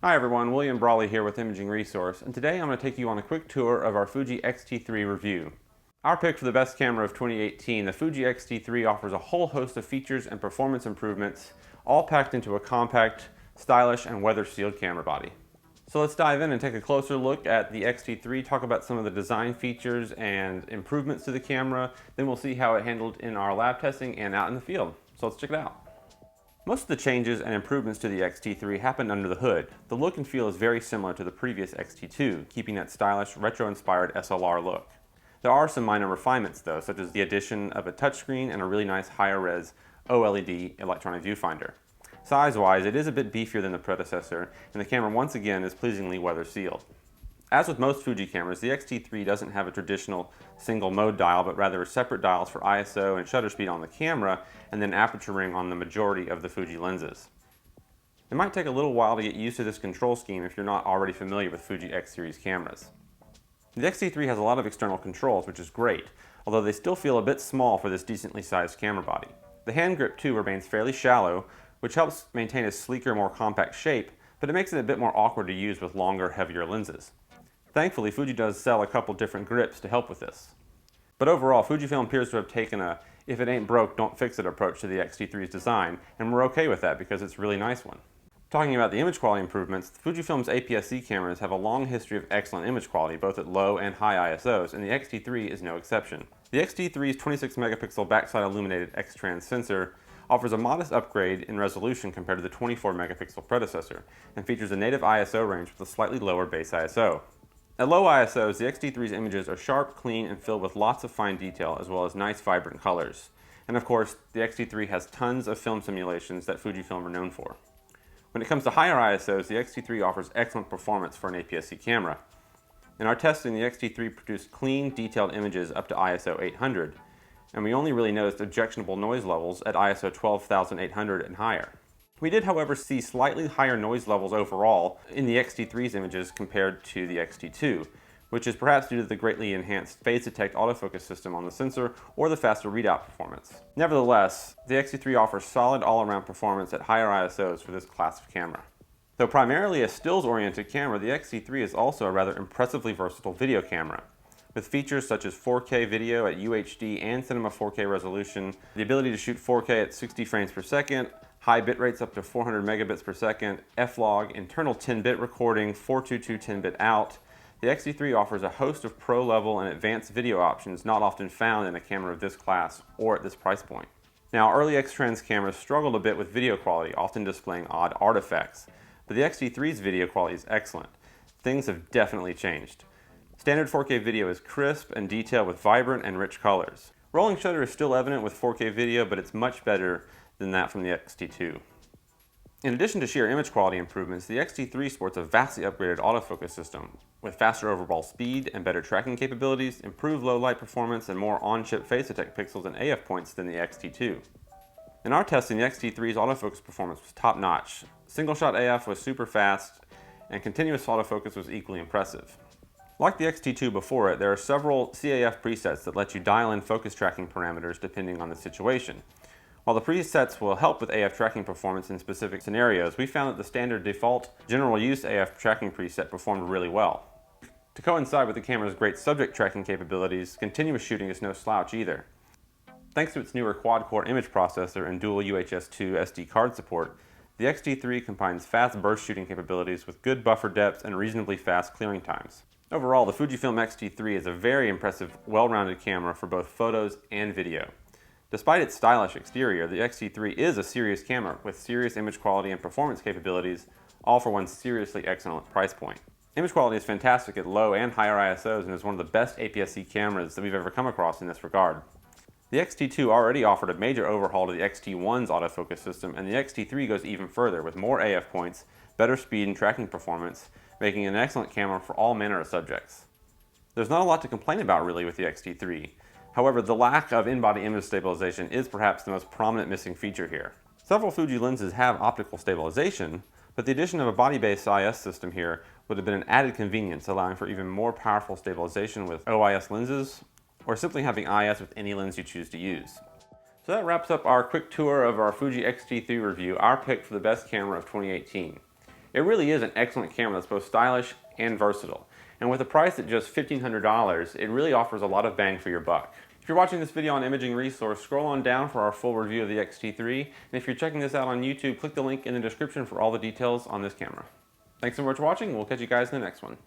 Hi everyone, William Brawley here with Imaging Resource, and today I'm going to take you on a quick tour of our Fuji X-T3 review. Our pick for the best camera of 2018, the Fuji X-T3 offers a whole host of features and performance improvements, all packed into a compact, stylish, and weather-sealed camera body. So let's dive in and take a closer look at the X-T3, talk about some of the design features and improvements to the camera, then we'll see how it handled in our lab testing and out in the field. So let's check it out. Most of the changes and improvements to the X-T3 happened under the hood. The look and feel is very similar to the previous X-T2, keeping that stylish, retro-inspired SLR look. There are some minor refinements though, such as the addition of a touchscreen and a really nice higher-res OLED electronic viewfinder. Size-wise, it is a bit beefier than the predecessor, and the camera once again is pleasingly weather-sealed. As with most Fuji cameras, the X-T3 doesn't have a traditional single mode dial, but rather separate dials for ISO and shutter speed on the camera, and then aperture ring on the majority of the Fuji lenses. It might take a little while to get used to this control scheme if you're not already familiar with Fuji X-Series cameras. The X-T3 has a lot of external controls, which is great, although they still feel a bit small for this decently sized camera body. The hand grip too remains fairly shallow, which helps maintain a sleeker, more compact shape, but it makes it a bit more awkward to use with longer, heavier lenses. Thankfully, Fuji does sell a couple different grips to help with this. But overall, Fujifilm appears to have taken a if it ain't broke, don't fix it approach to the X-T3's design, and we're okay with that because it's a really nice one. Talking about the image quality improvements, Fujifilm's APS-C cameras have a long history of excellent image quality, both at low and high ISOs, and the X-T3 is no exception. The X-T3's 26 megapixel backside illuminated X-Trans sensor offers a modest upgrade in resolution compared to the 24 megapixel predecessor, and features a native ISO range with a slightly lower base ISO. At low ISOs, the X-T3's images are sharp, clean, and filled with lots of fine detail, as well as nice, vibrant colors. And of course, the X-T3 has tons of film simulations that Fujifilm are known for. When it comes to higher ISOs, the X-T3 offers excellent performance for an APS-C camera. In our testing, the X-T3 produced clean, detailed images up to ISO 800, and we only really noticed objectionable noise levels at ISO 12,800 and higher. We did, however, see slightly higher noise levels overall in the X-T3's images compared to the X-T2, which is perhaps due to the greatly enhanced phase detect autofocus system on the sensor or the faster readout performance. Nevertheless, the X-T3 offers solid all-around performance at higher ISOs for this class of camera. Though primarily a stills-oriented camera, the X-T3 is also a rather impressively versatile video camera, with features such as 4K video at UHD and Cinema 4K resolution, the ability to shoot 4K at 60 frames per second, high bit rates up to 400 megabits per second, F-Log, internal 10-bit recording, 422 10-bit out. The X-T3 offers a host of pro-level and advanced video options not often found in a camera of this class or at this price point. Now, early X-Trans cameras struggled a bit with video quality, often displaying odd artifacts, but the X-T3's video quality is excellent. Things have definitely changed. Standard 4K video is crisp and detailed with vibrant and rich colors. Rolling shutter is still evident with 4K video, but it's much better than that from the X-T2. In addition to sheer image quality improvements, the X-T3 sports a vastly upgraded autofocus system with faster overall speed and better tracking capabilities, improved low light performance, and more on-chip phase detect pixels and AF points than the X-T2. In our testing, the X-T3's autofocus performance was top-notch. Single-shot AF was super fast, and continuous autofocus was equally impressive. Like the X-T2 before it, there are several CAF presets that let you dial in focus tracking parameters depending on the situation. While the presets will help with AF tracking performance in specific scenarios, we found that the standard default general use AF tracking preset performed really well. To coincide with the camera's great subject tracking capabilities, continuous shooting is no slouch either. Thanks to its newer quad-core image processor and dual UHS-2 SD card support, the X-T3 combines fast burst shooting capabilities with good buffer depths and reasonably fast clearing times. Overall, the Fujifilm X-T3 is a very impressive, well-rounded camera for both photos and video. Despite its stylish exterior, the X-T3 is a serious camera with serious image quality and performance capabilities, all for one seriously excellent price point. Image quality is fantastic at low and higher ISOs and is one of the best APS-C cameras that we've ever come across in this regard. The X-T2 already offered a major overhaul to the X-T1's autofocus system, and the X-T3 goes even further with more AF points, better speed and tracking performance, making it an excellent camera for all manner of subjects. There's not a lot to complain about really with the X-T3. However, the lack of in-body image stabilization is perhaps the most prominent missing feature here. Several Fuji lenses have optical stabilization, but the addition of a body-based IS system here would have been an added convenience, allowing for even more powerful stabilization with OIS lenses, or simply having IS with any lens you choose to use. So that wraps up our quick tour of our Fuji X-T3 review, our pick for the best camera of 2018. It really is an excellent camera that's both stylish and versatile. And with a price at just $1,500, it really offers a lot of bang for your buck. If you're watching this video on Imaging Resource, scroll on down for our full review of the X-T3. And if you're checking this out on YouTube, click the link in the description for all the details on this camera. Thanks so much for watching. We'll catch you guys in the next one.